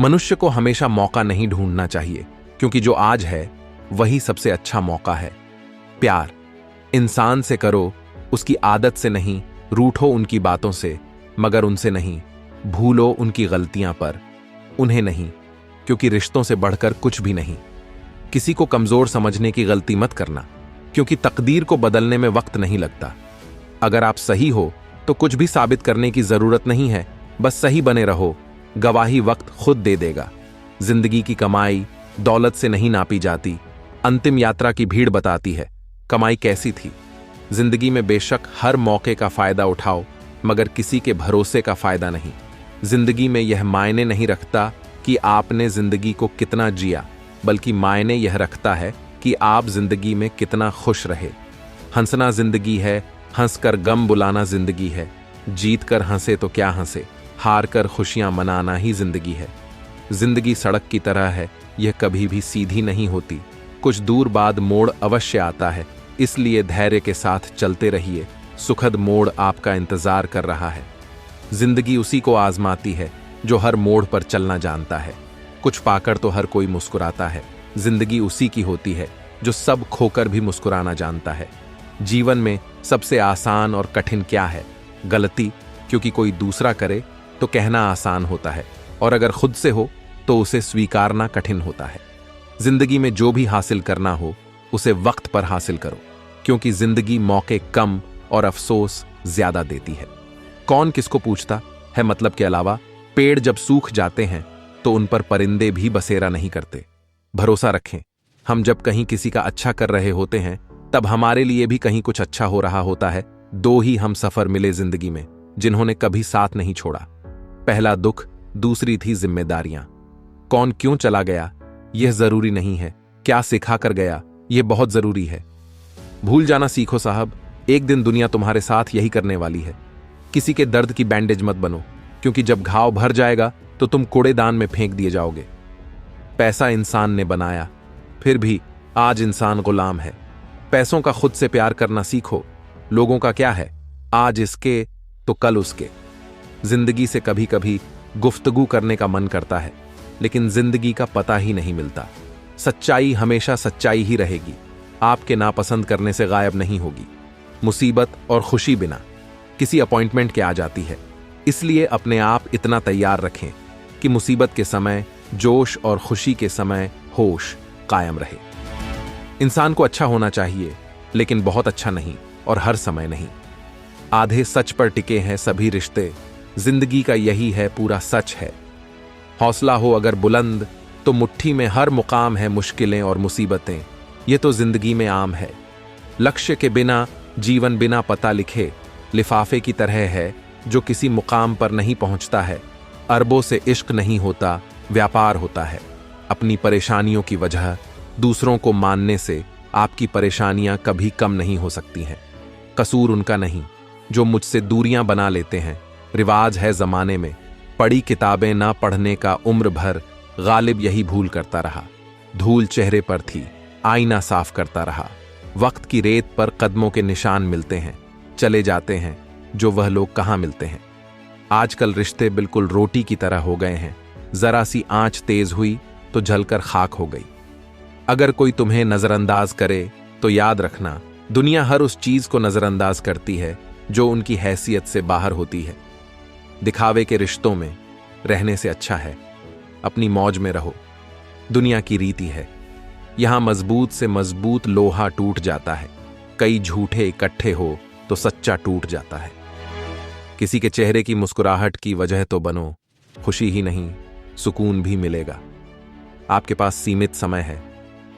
मनुष्य को हमेशा मौका नहीं ढूंढना चाहिए, क्योंकि जो आज है वही सबसे अच्छा मौका है। प्यार इंसान से करो, उसकी आदत से नहीं, रूठो उनकी बातों से मगर उनसे नहीं, भूलो उनकी गलतियां पर उन्हें नहीं, क्योंकि रिश्तों से बढ़कर कुछ भी नहीं। किसी को कमजोर समझने की गलती मत करना, क्योंकि तकदीर को बदलने में वक्त नहीं लगता। अगर आप सही हो तो कुछ भी साबित करने की जरूरत नहीं है, बस सही बने रहो, गवाही वक्त खुद दे देगा। जिंदगी की कमाई दौलत से नहीं नापी जाती, अंतिम यात्रा की भीड़ बताती है कमाई कैसी थी। जिंदगी में बेशक हर मौके का फायदा उठाओ, मगर किसी के भरोसे का फायदा नहीं। जिंदगी में यह मायने नहीं रखता कि आपने जिंदगी को कितना जिया, बल्कि मायने यह रखता है कि आप जिंदगी में कितना खुश रहे। हंसना जिंदगी है, हंसकर गम बुलाना जिंदगी है। जीत कर हंसे तो क्या हंसे, हार कर खुशियां मनाना ही जिंदगी है। जिंदगी सड़क की तरह है, यह कभी भी सीधी नहीं होती, कुछ दूर बाद मोड़ अवश्य आता है, इसलिए धैर्य के साथ चलते रहिए, सुखद मोड़ आपका इंतजार कर रहा है। जिंदगी उसी को आजमाती है जो हर मोड़ पर चलना जानता है। कुछ पाकर तो हर कोई मुस्कुराता है, जिंदगी उसी की होती है जो सब खोकर भी मुस्कुराना जानता है। जीवन में सबसे आसान और कठिन क्या है? गलती, क्योंकि कोई दूसरा करे तो कहना आसान होता है, और अगर खुद से हो तो उसे स्वीकारना कठिन होता है। जिंदगी में जो भी हासिल करना हो उसे वक्त पर हासिल करो, क्योंकि जिंदगी मौके कम और अफसोस ज्यादा देती है। कौन किसको पूछता है मतलब के अलावा? पेड़ जब सूख जाते हैं तो उन पर परिंदे भी बसेरा नहीं करते। भरोसा रखें, हम जब कहीं किसी का अच्छा कर रहे होते हैं तब हमारे लिए भी कहीं कुछ अच्छा हो रहा होता है। दो ही हम सफर मिले जिंदगी में जिन्होंने कभी साथ नहीं छोड़ा। पहला दुख, दूसरी थी जिम्मेदारियां। कौन क्यों चला गया यह जरूरी नहीं है, क्या सिखा कर गया यह बहुत जरूरी है। भूल जाना सीखो साहब, एक दिन दुनिया तुम्हारे साथ यही करने वाली है। किसी के दर्द की बैंडेज मत बनो, क्योंकि जब घाव भर जाएगा तो तुम कूड़ेदान में फेंक दिए जाओगे। पैसा इंसान ने बनाया, फिर भी आज इंसान गुलाम है। पैसों का खुद से प्यार करना सीखो। लोगों का क्या है, आज इसके तो कल उसके। जिंदगी से कभी कभी गुफ्तगू करने का मन करता है, लेकिन जिंदगी का पता ही नहीं मिलता। सच्चाई हमेशा सच्चाई ही रहेगी, आपके नापसंद करने से गायब नहीं होगी। मुसीबत और खुशी बिना किसी अपॉइंटमेंट के आ जाती है, इसलिए अपने आप इतना तैयार रखें कि मुसीबत के समय जोश और खुशी के समय होश कायम रहे। इंसान को अच्छा होना चाहिए, लेकिन बहुत अच्छा नहीं और हर समय नहीं। आधे सच पर टिके हैं सभी रिश्ते, जिंदगी का यही है पूरा सच है। हौसला हो अगर बुलंद तो मुट्ठी में हर मुकाम है। मुश्किलें और मुसीबतें ये तो जिंदगी में आम है। लक्ष्य के बिना जीवन बिना पता लिखे लिफाफे की तरह है जो किसी मुकाम पर नहीं पहुंचता है। अरबों से इश्क नहीं होता, व्यापार होता है। अपनी परेशानियों की वजह दूसरों को मानने से आपकी परेशानियां कभी कम नहीं हो सकती हैं। कसूर उनका नहीं जो मुझसे दूरियां बना लेते हैं। रिवाज है जमाने में पढ़ी किताबें ना पढ़ने का, उम्र भर गालिब यही भूल करता रहा। धूल चेहरे पर थी, आईना साफ करता रहा। वक्त की रेत पर कदमों के निशान मिलते हैं, चले जाते हैं जो वह लोग कहाँ मिलते हैं। आजकल रिश्ते बिल्कुल रोटी की तरह हो गए हैं, जरा सी आंच तेज हुई तो जलकर खाक हो गई। अगर कोई तुम्हें नजरअंदाज करे तो याद रखना, दुनिया हर उस चीज को नजरअंदाज करती है जो उनकी हैसियत से बाहर होती है। दिखावे के रिश्तों में रहने से अच्छा है अपनी मौज में रहो। दुनिया की रीति है, यहां मजबूत से मजबूत लोहा टूट जाता है। कई झूठे इकट्ठे हो तो सच्चा टूट जाता है। किसी के चेहरे की मुस्कुराहट की वजह तो बनो, खुशी ही नहीं सुकून भी मिलेगा। आपके पास सीमित समय है,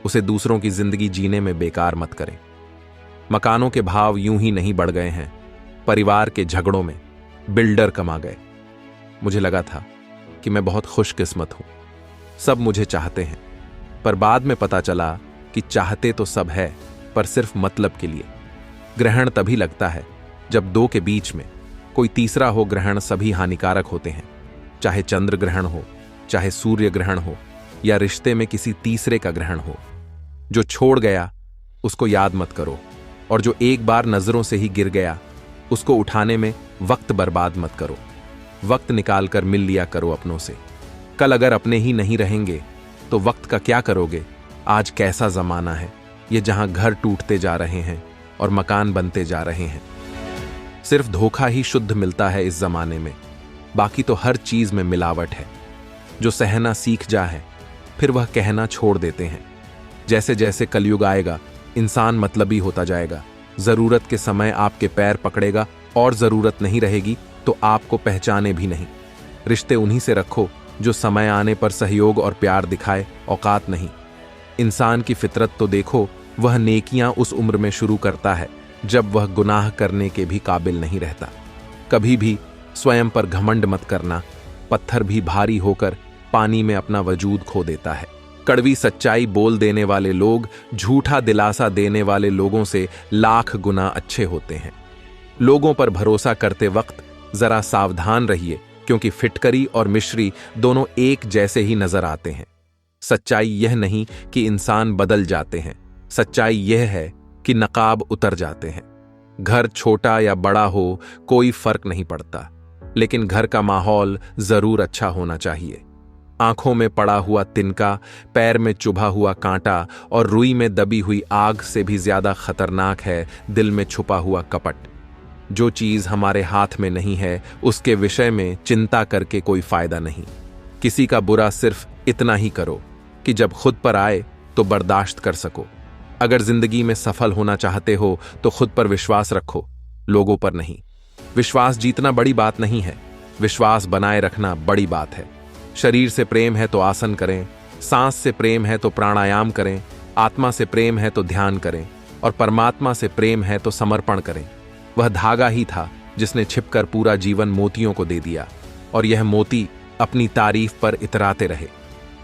उसे दूसरों की जिंदगी जीने में बेकार मत करें। मकानों के भाव यूं ही नहीं बढ़ गए हैं, परिवार के झगड़ों में बिल्डर कमा गए। मुझे लगा था कि मैं बहुत खुशकिस्मत हूं, सब मुझे चाहते हैं, पर बाद में पता चला कि चाहते तो सब है, पर सिर्फ मतलब के लिए। ग्रहण तभी लगता है जब दो के बीच में कोई तीसरा हो। ग्रहण सभी हानिकारक होते हैं, चाहे चंद्र ग्रहण हो, चाहे सूर्य ग्रहण हो, या रिश्ते में किसी तीसरे का ग्रहण हो। जो छोड़ गया उसको याद मत करो, और जो एक बार नजरों से ही गिर गया उसको उठाने में वक्त बर्बाद मत करो। वक्त निकाल कर मिल लिया करो अपनों से। कल अगर अपने ही नहीं रहेंगे तो वक्त का क्या करोगे? आज कैसा जमाना है ये, जहां घर टूटते जा रहे हैं और मकान बनते जा रहे हैं। सिर्फ धोखा ही शुद्ध मिलता है इस जमाने में, बाकी तो हर चीज में मिलावट है। जो सहना सीख जा है फिर वह कहना छोड़ देते हैं। जैसे जैसे कलयुग आएगा इंसान मतलबी होता जाएगा। जरूरत के समय आपके पैर पकड़ेगा और जरूरत नहीं रहेगी तो आपको पहचाने भी नहीं। रिश्ते उन्हीं से रखो जो समय आने पर सहयोग और प्यार दिखाए, औकात नहीं। इंसान की फितरत तो देखो, वह नेकियां उस उम्र में शुरू करता है जब वह गुनाह करने के भी काबिल नहीं रहता। कभी भी स्वयं पर घमंड मत करना। पत्थर भी भारी होकर पानी में अपना वजूद खो देता है। कड़वी सच्चाई बोल देने वाले लोग झूठा दिलासा देने वाले लोगों से लाख गुना अच्छे होते हैं। लोगों पर भरोसा करते वक्त जरा सावधान रहिए, क्योंकि फिटकरी और मिश्री दोनों एक जैसे ही नजर आते हैं। सच्चाई यह नहीं कि इंसान बदल जाते हैं, सच्चाई यह है कि नकाब उतर जाते हैं। घर छोटा या बड़ा हो कोई फर्क नहीं पड़ता, लेकिन घर का माहौल जरूर अच्छा होना चाहिए। आंखों में पड़ा हुआ तिनका, पैर में चुभा हुआ कांटा और रुई में दबी हुई आग से भी ज्यादा खतरनाक है दिल में छुपा हुआ कपट। जो चीज हमारे हाथ में नहीं है उसके विषय में चिंता करके कोई फायदा नहीं। किसी का बुरा सिर्फ इतना ही करो कि जब खुद पर आए तो बर्दाश्त कर सको। अगर जिंदगी में सफल होना चाहते हो तो खुद पर विश्वास रखो, लोगों पर नहीं। विश्वास जीतना बड़ी बात नहीं है, विश्वास बनाए रखना बड़ी बात है। शरीर से प्रेम है तो आसन करें, सांस से प्रेम है तो प्राणायाम करें, आत्मा से प्रेम है तो ध्यान करें और परमात्मा से प्रेम है तो समर्पण करें। वह धागा ही था जिसने छिपकर पूरा जीवन मोतियों को दे दिया, और यह मोती अपनी तारीफ पर इतराते रहे।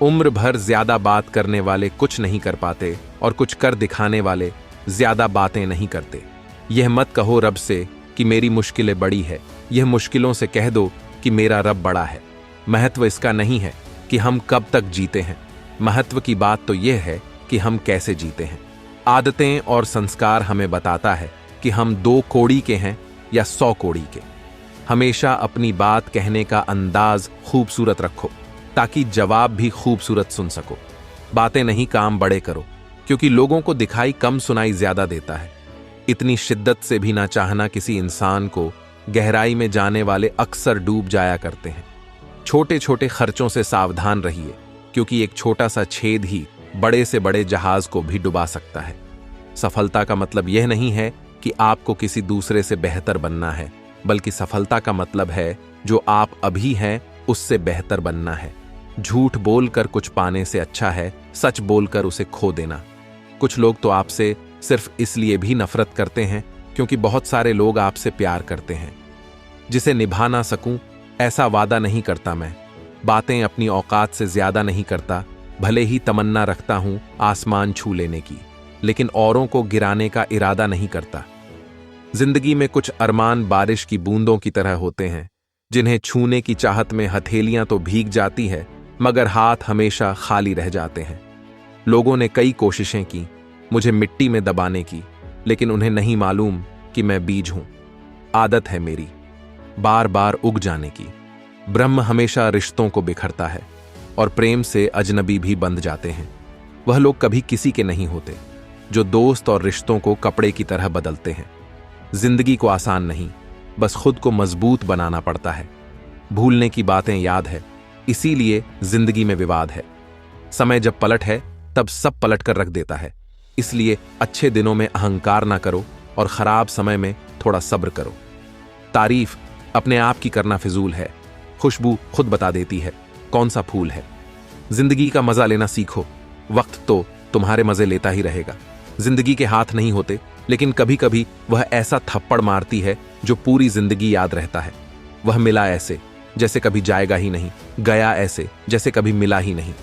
उम्र भर ज्यादा बात करने वाले कुछ नहीं कर पाते और कुछ कर दिखाने वाले ज्यादा बातें नहीं करते। यह मत कहो रब से कि मेरी मुश्किलें बड़ी है, यह मुश्किलों से कह दो कि मेरा रब बड़ा है। महत्व इसका नहीं है कि हम कब तक जीते हैं, महत्व की बात तो यह है कि हम कैसे जीते हैं। आदतें और संस्कार हमें बताता है कि हम 2 कौड़ी के हैं या 100 कौड़ी के। हमेशा अपनी बात कहने का अंदाज खूबसूरत रखो ताकि जवाब भी खूबसूरत सुन सको। बातें नहीं, काम बड़े करो, क्योंकि लोगों को दिखाई कम सुनाई ज्यादा देता है। इतनी शिद्दत से भी ना चाहना किसी इंसान को, गहराई में जाने वाले अक्सर डूब जाया करते हैं। छोटे छोटे खर्चों से सावधान रहिए, क्योंकि एक छोटा सा छेद ही बड़े से बड़े जहाज को भी डुबा सकता है। सफलता का मतलब यह नहीं है कि आपको किसी दूसरे से बेहतर बनना है, बल्कि सफलता का मतलब है जो आप अभी हैं उससे बेहतर बनना है। झूठ बोलकर कुछ पाने से अच्छा है सच बोलकर उसे खो देना। कुछ लोग तो आपसे सिर्फ इसलिए भी नफरत करते हैं क्योंकि बहुत सारे लोग आपसे प्यार करते हैं। जिसे निभा ना सकूं ऐसा वादा नहीं करता मैं। बातें अपनी औकात से ज्यादा नहीं करता, भले ही तमन्ना रखता हूं आसमान छू लेने की, लेकिन औरों को गिराने का इरादा नहीं करता। जिंदगी में कुछ अरमान बारिश की बूंदों की तरह होते हैं, जिन्हें छूने की चाहत में हथेलियां तो भीग जाती है मगर हाथ हमेशा खाली रह जाते हैं। लोगों ने कई कोशिशें की मुझे मिट्टी में दबाने की, लेकिन उन्हें नहीं मालूम कि मैं बीज हूं। आदत है मेरी बार बार उग जाने की। ब्रह्म हमेशा रिश्तों को बिखरता है और प्रेम से अजनबी भी बंध जाते हैं। वह लोग कभी किसी के नहीं होते जो दोस्त और रिश्तों को कपड़े की तरह बदलते हैं। जिंदगी को आसान नहीं, बस खुद को मजबूत बनाना पड़ता है। भूलने की बातें याद है, इसीलिए जिंदगी में विवाद है। समय जब पलट है तब सब पलट कर रख देता है, इसलिए अच्छे दिनों में अहंकार ना करो और खराब समय में थोड़ा सब्र करो। तारीफ अपने आप की करना फिजूल है, खुशबू खुद बता देती है कौन सा फूल है। जिंदगी का मजा लेना सीखो, वक्त तो तुम्हारे मजे लेता ही रहेगा। जिंदगी के हाथ नहीं होते, लेकिन कभी कभी वह ऐसा थप्पड़ मारती है जो पूरी जिंदगी याद रहता है। वह मिला ऐसे जैसे कभी जाएगा ही नहीं, गया ऐसे जैसे कभी मिला ही नहीं।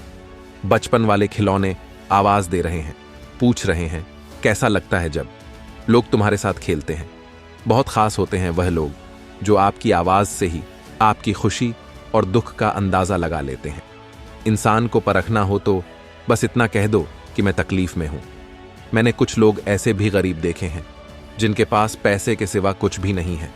बचपन वाले खिलौने आवाज दे रहे हैं, पूछ रहे हैं कैसा लगता है जब लोग तुम्हारे साथ खेलते हैं। बहुत खास होते हैं वह लोग जो आपकी आवाज से ही आपकी खुशी और दुख का अंदाजा लगा लेते हैं। इंसान को परखना हो तो बस इतना कह दो कि मैं तकलीफ में हूं। मैंने कुछ लोग ऐसे भी गरीब देखे हैं जिनके पास पैसे के सिवा कुछ भी नहीं है।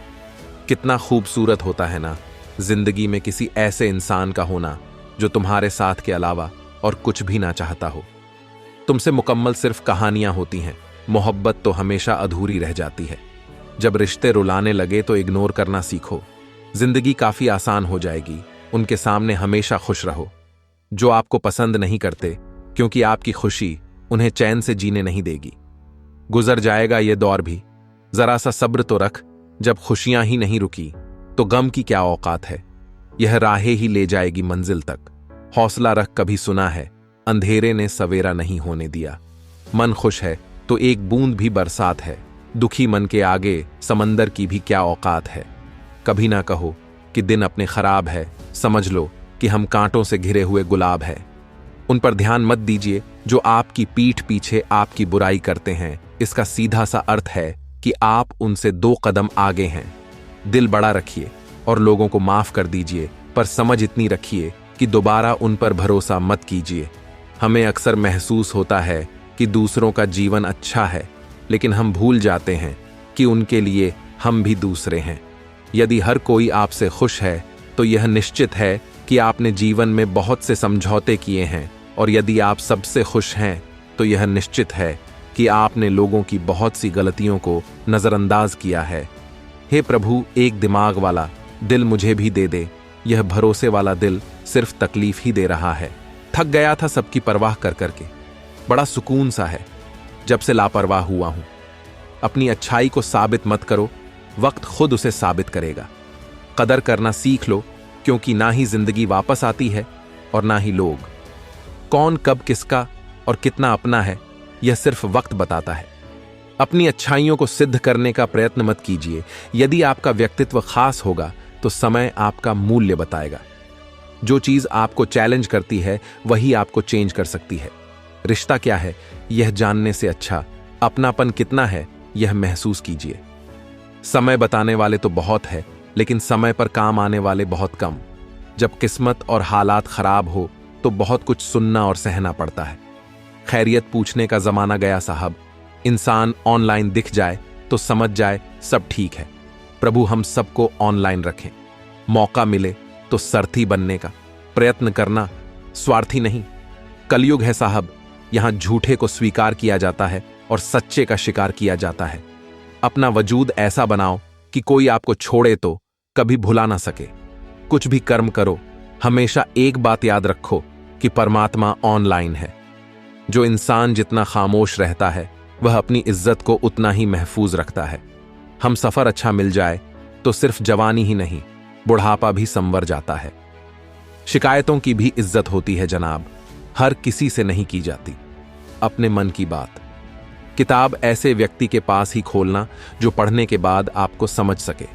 कितना खूबसूरत होता है ना जिंदगी में किसी ऐसे इंसान का होना जो तुम्हारे साथ के अलावा और कुछ भी ना चाहता हो। तुमसे मुकम्मल सिर्फ कहानियां होती हैं, मोहब्बत तो हमेशा अधूरी रह जाती है। जब रिश्ते रुलाने लगे तो इग्नोर करना सीखो। जिंदगी काफी आसान हो जाएगी। उनके सामने हमेशा खुश रहो जो आपको पसंद नहीं करते, क्योंकि आपकी खुशी उन्हें चैन से जीने नहीं देगी। गुजर जाएगा ये दौर भी, जरा सा सब्र तो रख। जब खुशियां ही नहीं रुकी तो गम की क्या औकात है। यह राहें ही ले जाएगी मंजिल तक। हौसला रख, कभी सुना है अंधेरे ने सवेरा नहीं होने दिया। मन खुश है तो एक बूंद भी बरसात है। दुखी मन के आगे समंदर की भी क्या औकात है। कभी ना कहो कि दिन अपने खराब है, समझ लो कि हम कांटों से घिरे हुए गुलाब है। उन पर ध्यान मत दीजिए जो आपकी पीठ पीछे आपकी बुराई करते हैं। इसका सीधा सा अर्थ है कि आप उनसे 2 कदम आगे हैं। दिल बड़ा रखिए और लोगों को माफ कर दीजिए, पर समझ इतनी रखिए कि दोबारा उन पर भरोसा मत कीजिए। हमें अक्सर महसूस होता है कि दूसरों का जीवन अच्छा है, लेकिन हम भूल जाते हैं कि उनके लिए हम भी दूसरे हैं। यदि हर कोई आपसे खुश है तो यह निश्चित है कि आपने जीवन में बहुत से समझौते किए हैं, और यदि आप सबसे खुश हैं तो यह निश्चित है कि आपने लोगों की बहुत सी गलतियों को नजरअंदाज किया है। हे प्रभु, एक दिमाग वाला दिल मुझे भी दे दे। यह भरोसे वाला दिल सिर्फ तकलीफ ही दे रहा है। थक गया था सबकी परवाह कर करके। बड़ा सुकून सा है जब से लापरवाह हुआ हूं। अपनी अच्छाई को साबित मत करो, वक्त खुद उसे साबित करेगा। कदर करना सीख लो, क्योंकि ना ही जिंदगी वापस आती है और ना ही लोग। कौन कब किसका और कितना अपना है, यह सिर्फ वक्त बताता है। अपनी अच्छाइयों को सिद्ध करने का प्रयत्न मत कीजिए। यदि आपका व्यक्तित्व खास होगा तो समय आपका मूल्य बताएगा। जो चीज आपको चैलेंज करती है वही आपको चेंज कर सकती है। रिश्ता क्या है यह जानने से अच्छा अपनापन कितना है यह महसूस कीजिए। समय बताने वाले तो बहुत है, लेकिन समय पर काम आने वाले बहुत कम। जब किस्मत और हालात खराब हो तो बहुत कुछ सुनना और सहना पड़ता है। खैरियत पूछने का जमाना गया साहब। इंसान ऑनलाइन दिख जाए तो समझ जाए सब ठीक है। प्रभु हम सबको ऑनलाइन रखें। मौका मिले तो सारथी बनने का प्रयत्न करना, स्वार्थी नहीं। कलयुग है साहब, यहां झूठे को स्वीकार किया जाता है और सच्चे का शिकार किया जाता है। अपना वजूद ऐसा बनाओ कि कोई आपको छोड़े तो कभी भुला ना सके। कुछ भी कर्म करो, हमेशा एक बात याद रखो कि परमात्मा ऑनलाइन है। जो इंसान जितना खामोश रहता है वह अपनी इज्जत को उतना ही महफूज रखता है। हम सफर अच्छा मिल जाए तो सिर्फ जवानी ही नहीं, बुढ़ापा भी संवर जाता है। शिकायतों की भी इज्जत होती है जनाब, हर किसी से नहीं की जाती। अपने मन की बात। किताब ऐसे व्यक्ति के पास ही खोलना जो पढ़ने के बाद आपको समझ सके।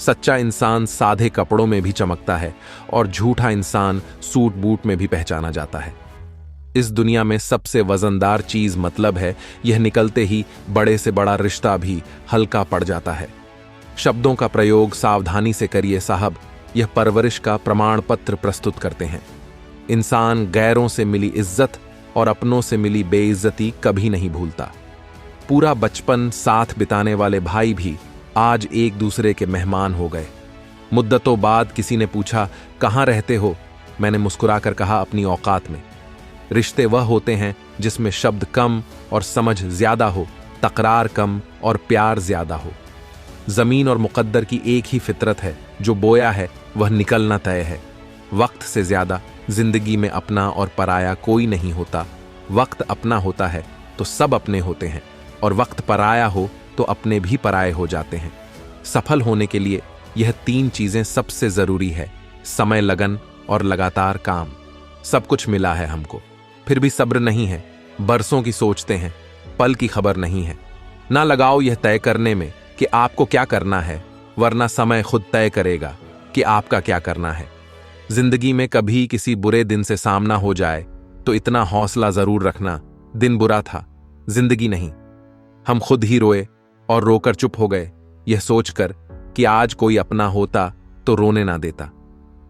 सच्चा इंसान सादे कपड़ों में भी चमकता है और झूठा इंसान सूट बूट में भी पहचाना जाता है। इस दुनिया में सबसे वजनदार चीज मतलब है, यह निकलते ही बड़े से बड़ा रिश्ता भी हल्का पड़ जाता है। शब्दों का प्रयोग सावधानी से करिए साहब, यह परवरिश का प्रमाण पत्र प्रस्तुत करते हैं। इंसान गैरों से मिली इज्जत और अपनों से मिली बेइज्जती कभी नहीं भूलता। पूरा बचपन साथ बिताने वाले भाई भी आज एक दूसरे के मेहमान हो गए। मुद्दतों बाद किसी ने पूछा, कहाँ रहते हो? मैंने मुस्कुराकर कहा, अपनी औकात में। रिश्ते वह होते हैं जिसमें शब्द कम और समझ ज्यादा हो, तकरार कम और प्यार ज्यादा हो। जमीन और मुकद्दर की एक ही फितरत है, जो बोया है वह निकलना तय है। वक्त से ज्यादा जिंदगी में अपना और पराया कोई नहीं होता। वक्त अपना होता है तो सब अपने होते हैं, और वक्त पराया हो तो अपने भी पराये हो जाते हैं। सफल होने के लिए यह 3 चीजें सबसे जरूरी है: समय, लगन और लगातार काम। सब कुछ मिला है हमको, फिर भी सब्र नहीं है। बरसों की सोचते हैं, पल की खबर नहीं है। ना लगाओ यह तय करने में कि आपको क्या करना है, वरना समय खुद तय करेगा कि आपका क्या करना है। जिंदगी में कभी किसी बुरे दिन से सामना हो जाए तो इतना हौसला जरूर रखना, दिन बुरा था, जिंदगी नहीं। हम खुद ही रोए और रोकर चुप हो गए, यह सोचकर कि आज कोई अपना होता तो रोने ना देता।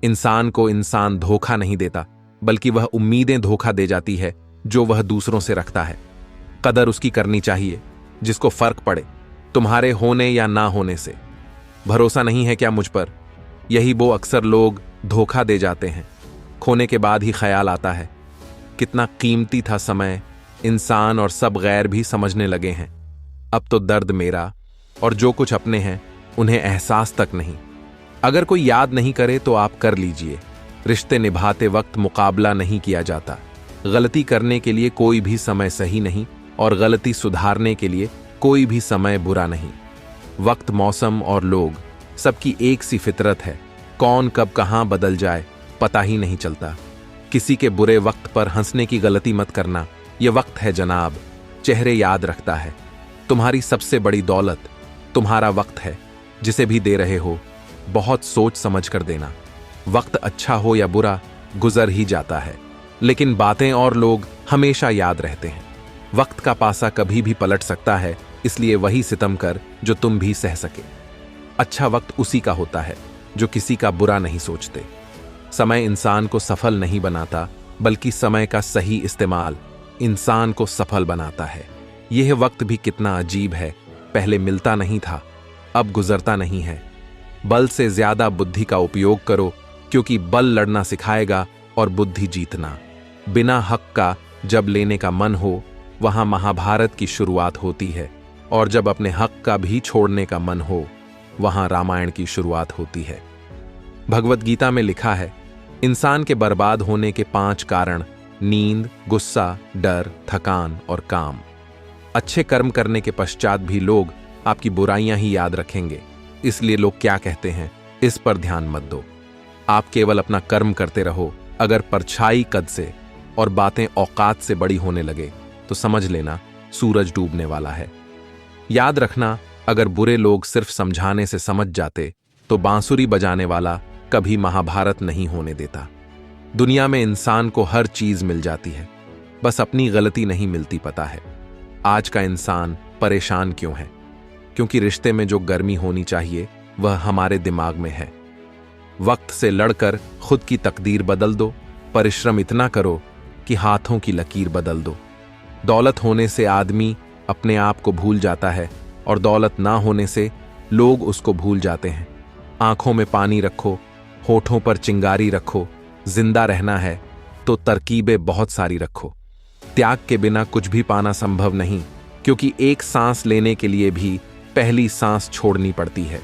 इंसान को इंसान धोखा नहीं देता, बल्कि वह उम्मीदें धोखा दे जाती है जो वह दूसरों से रखता है। कदर उसकी करनी चाहिए जिसको फर्क पड़े तुम्हारे होने या ना होने से। भरोसा नहीं है क्या मुझ पर? यही वो अक्सर लोग धोखा दे जाते हैं। खोने के बाद ही ख्याल आता है कितना कीमती था समय। इंसान और सब गैर भी समझने लगे हैं। अब तो दर्द मेरा और जो कुछ अपने हैं उन्हें एहसास तक नहीं। अगर कोई याद नहीं करे तो आप कर लीजिए। रिश्ते निभाते वक्त मुकाबला नहीं किया जाता। गलती करने के लिए कोई भी समय सही नहीं और गलती सुधारने के लिए कोई भी समय बुरा नहीं। वक्त, मौसम और लोग सबकी एक सी फितरत है। कौन कब कहां बदल जाए पता ही नहीं चलता। किसी के बुरे वक्त पर हंसने की गलती मत करना। यह वक्त है जनाब, चेहरे याद रखता है। तुम्हारी सबसे बड़ी दौलत तुम्हारा वक्त है। जिसे भी दे रहे हो बहुत सोच समझ कर देना। वक्त अच्छा हो या बुरा गुजर ही जाता है, लेकिन बातें और लोग हमेशा याद रहते हैं। वक्त का पासा कभी भी पलट सकता है, इसलिए वही सितम कर जो तुम भी सह सके। अच्छा वक्त उसी का होता है जो किसी का बुरा नहीं सोचते। समय इंसान को सफल नहीं बनाता, बल्कि समय का सही इस्तेमाल इंसान को सफल बनाता है। यह वक्त भी कितना अजीब है। पहले मिलता नहीं था, अब गुजरता नहीं है। बल से ज्यादा बुद्धि का उपयोग करो, क्योंकि बल लड़ना सिखाएगा और बुद्धि जीतना। बिना हक का जब लेने का मन हो वहां महाभारत की शुरुआत होती है, और जब अपने हक का भी छोड़ने का मन हो वहां रामायण की शुरुआत होती है। भगवत गीता में लिखा है, इंसान के बर्बाद होने के 5 कारण नींद, गुस्सा, डर, थकान और काम। अच्छे कर्म करने के पश्चात भी लोग आपकी बुराइयां ही याद रखेंगे। इसलिए लोग क्या कहते हैं इस पर ध्यान मत दो। आप केवल अपना कर्म करते रहो। अगर परछाई कद से और बातें औकात से बड़ी होने लगे तो समझ लेना सूरज डूबने वाला है। याद रखना, अगर बुरे लोग सिर्फ समझाने से समझ जाते तो बांसुरी बजाने वाला कभी महाभारत नहीं होने देता। दुनिया में इंसान को हर चीज मिल जाती है, बस अपनी गलती नहीं मिलती। पता है आज का इंसान परेशान क्यों है? क्योंकि रिश्ते में जो गर्मी होनी चाहिए वह हमारे दिमाग में है। वक्त से लड़कर खुद की तकदीर बदल दो। परिश्रम इतना करो कि हाथों की लकीर बदल दो। दौलत होने से आदमी अपने आप को भूल जाता है, और दौलत ना होने से लोग उसको भूल जाते हैं। आंखों में पानी रखो, होठों पर चिंगारी रखो। जिंदा रहना है तो तरकीबें बहुत सारी रखो। त्याग के बिना कुछ भी पाना संभव नहीं, क्योंकि एक सांस लेने के लिए भी पहली सांस छोड़नी पड़ती है।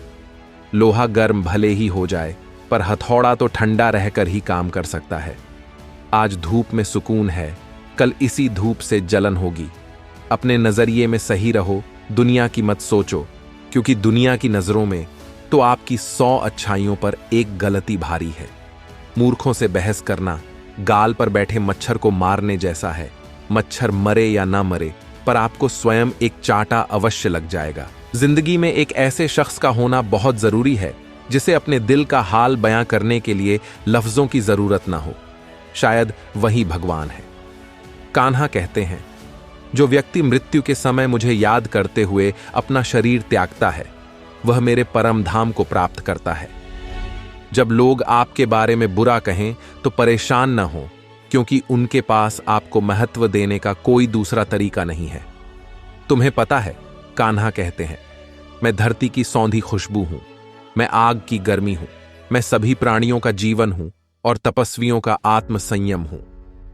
लोहा गर्म भले ही हो जाए, पर हथौड़ा तो ठंडा रहकर ही काम कर सकता है। आज धूप में सुकून है, कल इसी धूप से जलन होगी। अपने नजरिए में सही रहो, दुनिया की मत सोचो, क्योंकि दुनिया की नजरों में तो आपकी 100 अच्छाइयों पर एक गलती भारी है। मूर्खों से बहस करना गाल पर बैठे मच्छर को मारने जैसा है। मच्छर मरे या ना मरे, पर आपको स्वयं एक चांटा अवश्य लग जाएगा। जिंदगी में एक ऐसे शख्स का होना बहुत जरूरी है जिसे अपने दिल का हाल बयां करने के लिए लफ्जों की जरूरत ना हो। शायद वही भगवान है। कान्हा कहते हैं, जो व्यक्ति मृत्यु के समय मुझे याद करते हुए अपना शरीर त्यागता है, वह मेरे परम धाम को प्राप्त करता है। जब लोग आपके बारे में बुरा कहें तो परेशान न हो, क्योंकि उनके पास आपको महत्व देने का कोई दूसरा तरीका नहीं है। तुम्हें पता है, कान्हा कहते हैं, मैं धरती की सौंधी खुशबू हूं, मैं आग की गर्मी हूं, मैं सभी प्राणियों का जीवन हूं और तपस्वियों का आत्म संयम हूं।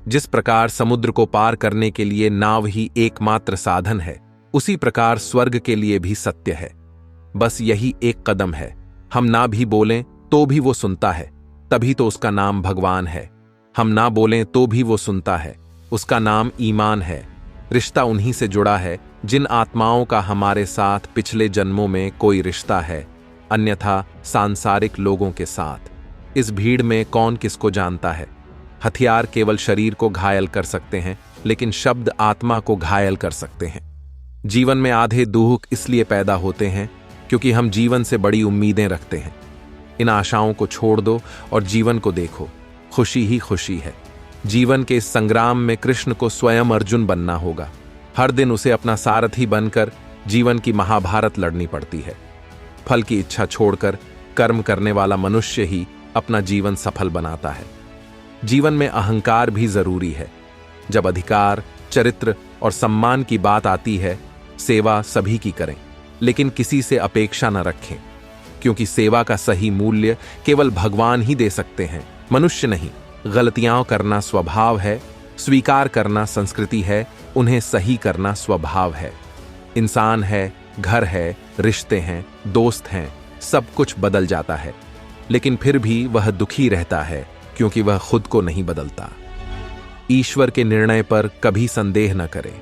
जिस प्रकार समुद्र को पार करने के लिए नाव ही एकमात्र साधन है, उसी प्रकार स्वर्ग के लिए भी सत्य है। बस यही एक कदम है। हम ना भी बोलें तो भी वो सुनता है, तभी तो उसका नाम भगवान है। हम ना बोलें तो भी वो सुनता है, उसका नाम ईमान है। रिश्ता उन्हीं से जुड़ा है जिन आत्माओं का हमारे साथ पिछले जन्मों में कोई रिश्ता है, अन्यथा सांसारिक लोगों के साथ। इस भीड़ में कौन किसको जानता है? हथियार केवल शरीर को घायल कर सकते हैं, लेकिन शब्द आत्मा को घायल कर सकते हैं। जीवन में आधे दुख इसलिए पैदा होते हैं क्योंकि हम जीवन से बड़ी उम्मीदें रखते हैं। इन आशाओं को छोड़ दो और जीवन को देखो। खुशी ही खुशी है। जीवन के इस संग्राम में कृष्ण को स्वयं अर्जुन बनना होगा। हर दिन उसे अपना सारथी बनकर जीवन की महाभारत लड़नी पड़ती है। फल की इच्छा छोड़कर कर्म करने वाला मनुष्य ही अपना जीवन सफल बनाता है। जीवन में अहंकार भी जरूरी है। जब अधिकार, चरित्र और सम्मान की बात आती है, सेवा सभी की करें, लेकिन किसी से अपेक्षा न रखें, क्योंकि सेवा का सही मूल्य केवल भगवान ही दे सकते हैं, मनुष्य नहीं। गलतियां करना स्वभाव है, स्वीकार करना संस्कृति है, उन्हें सही करना स्वभाव है। इंसान है, घर है, रिश्ते हैं, दोस्त हैं, सब कुछ बदल जाता है, लेकिन फिर भी वह दुखी रहता है क्योंकि वह खुद को नहीं बदलता। ईश्वर के निर्णय पर कभी संदेह न करें।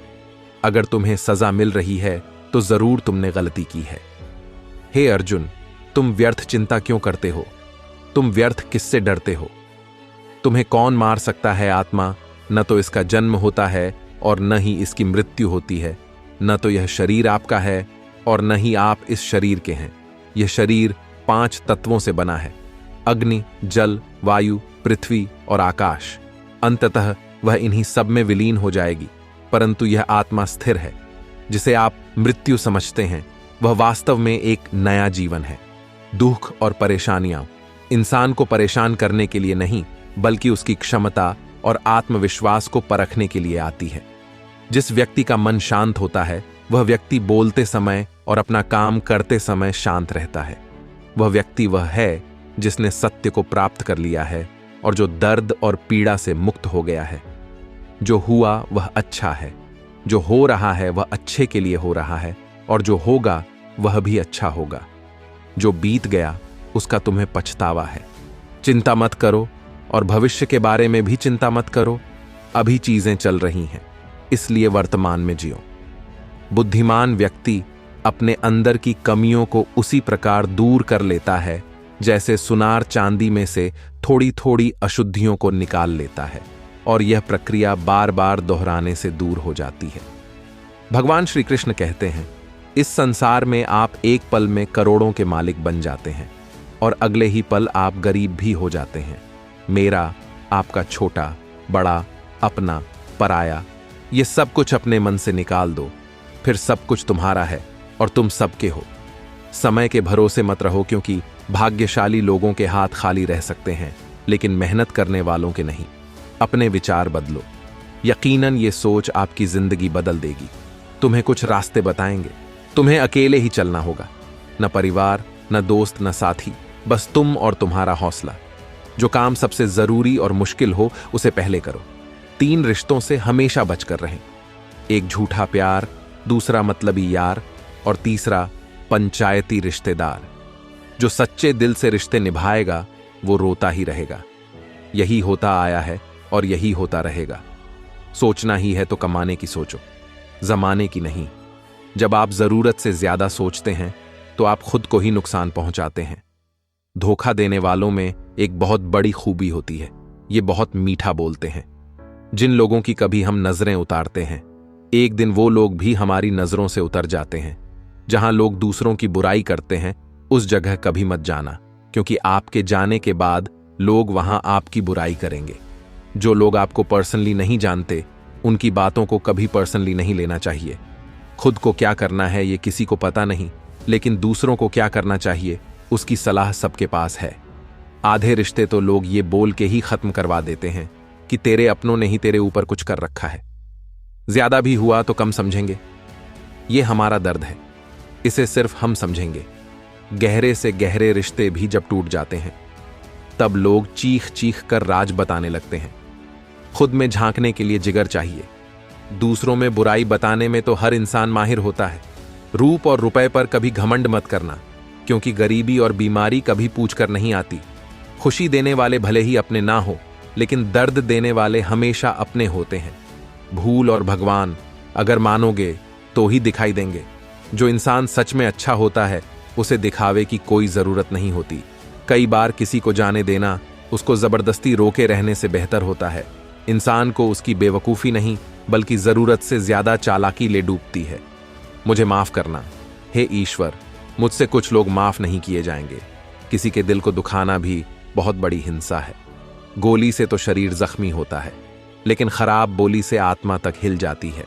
अगर तुम्हें सजा मिल रही है तो जरूर तुमने गलती की है। हे अर्जुन, तुम व्यर्थ चिंता क्यों करते हो? तुम व्यर्थ किससे डरते हो? तुम्हें कौन मार सकता है? आत्मा, न तो इसका जन्म होता है और न ही इसकी मृत्यु होती है। न तो यह शरीर आपका है और न ही आप इस शरीर के हैं। यह शरीर 5 तत्वों से बना है: अग्नि, जल, वायु, पृथ्वी और आकाश। अंततः वह इन्हीं सब में विलीन हो जाएगी, परंतु यह आत्मा स्थिर है। जिसे आप मृत्यु समझते हैं, वह वास्तव में एक नया जीवन है। दुख और परेशानियां इंसान को परेशान करने के लिए नहीं, बल्कि उसकी क्षमता और आत्मविश्वास को परखने के लिए आती है। जिस व्यक्ति का मन शांत होता है, वह व्यक्ति बोलते समय और अपना काम करते समय शांत रहता है। वह व्यक्ति वह है जिसने सत्य को प्राप्त कर लिया है और जो दर्द और पीड़ा से मुक्त हो गया है। जो हुआ वह अच्छा है, जो हो रहा है वह अच्छे के लिए हो रहा है, और जो होगा वह भी अच्छा होगा। जो बीत गया उसका तुम्हें पछतावा है। चिंता मत करो और भविष्य के बारे में भी चिंता मत करो। अभी चीजें चल रही हैं, इसलिए वर्तमान में जियो। बुद्धिमान व्यक्ति अपने अंदर की कमियों को उसी प्रकार दूर कर लेता है जैसे सुनार चांदी में से थोड़ी थोड़ी अशुद्धियों को निकाल लेता है, और यह प्रक्रिया बार बार दोहराने से दूर हो जाती है। भगवान श्री कृष्ण कहते हैं, इस संसार में आप एक पल में करोड़ों के मालिक बन जाते हैं और अगले ही पल आप गरीब भी हो जाते हैं। मेरा, आपका, छोटा, बड़ा, अपना, पराया, ये सब कुछ अपने मन से निकाल दो, फिर सब कुछ तुम्हारा है और तुम सबके हो। समय के भरोसे मत रहो, क्योंकि भाग्यशाली लोगों के हाथ खाली रह सकते हैं, लेकिन मेहनत करने वालों के नहीं। अपने विचार बदलो। यकीनन ये सोच आपकी जिंदगी बदल देगी। तुम्हें कुछ रास्ते बताएंगे। तुम्हें अकेले ही चलना होगा, न परिवार, न दोस्त, न साथी, बस तुम और तुम्हारा हौसला। जो काम सबसे जरूरी और मुश्किल हो उसे पहले करो। 3 रिश्तों से हमेशा बचकर रहें। एक झूठा प्यार, दूसरा मतलबी यार और तीसरा पंचायती रिश्तेदार। जो सच्चे दिल से रिश्ते निभाएगा वो रोता ही रहेगा। यही होता आया है और यही होता रहेगा। सोचना ही है तो कमाने की सोचो, जमाने की नहीं। जब आप जरूरत से ज्यादा सोचते हैं तो आप खुद को ही नुकसान पहुंचाते हैं। धोखा देने वालों में एक बहुत बड़ी खूबी होती है, ये बहुत मीठा बोलते हैं। जिन लोगों की कभी हम नजरें उतारते हैं, एक दिन वो लोग भी हमारी नजरों से उतर जाते हैं। जहां लोग दूसरों की बुराई करते हैं, उस जगह कभी मत जाना, क्योंकि आपके जाने के बाद लोग वहां आपकी बुराई करेंगे। जो लोग आपको पर्सनली नहीं जानते, उनकी बातों को कभी पर्सनली नहीं लेना चाहिए। खुद को क्या करना है ये किसी को पता नहीं, लेकिन दूसरों को क्या करना चाहिए उसकी सलाह सबके पास है। आधे रिश्ते तो लोग ये बोल के ही खत्म करवा देते हैं कि तेरे अपनों ने ही तेरे ऊपर कुछ कर रखा है। ज्यादा भी हुआ तो कम समझेंगे। ये हमारा दर्द है, इसे सिर्फ हम समझेंगे। गहरे से गहरे रिश्ते भी जब टूट जाते हैं, तब लोग चीख चीख कर राज बताने लगते हैं। खुद में झांकने के लिए जिगर चाहिए। दूसरों में बुराई बताने में तो हर इंसान माहिर होता है। रूप और रुपए पर कभी घमंड मत करना, क्योंकि गरीबी और बीमारी कभी पूछ कर नहीं आती। खुशी देने वाले भले ही अपने ना हो, लेकिन दर्द देने वाले हमेशा अपने होते हैं। भूल और भगवान अगर मानोगे तो ही दिखाई देंगे। जो इंसान सच में अच्छा होता है, उसे दिखावे की कोई जरूरत नहीं होती। कई बार किसी को जाने देना उसको जबरदस्ती रोके रहने से बेहतर होता है। इंसान को उसकी बेवकूफ़ी नहीं, बल्कि जरूरत से ज्यादा चालाकी ले डूबती है। मुझे माफ करना हे ईश्वर, मुझसे कुछ लोग माफ नहीं किए जाएंगे। किसी के दिल को दुखाना भी बहुत बड़ी हिंसा है। गोली से तो शरीर जख्मी होता है, लेकिन खराब बोली से आत्मा तक हिल जाती है।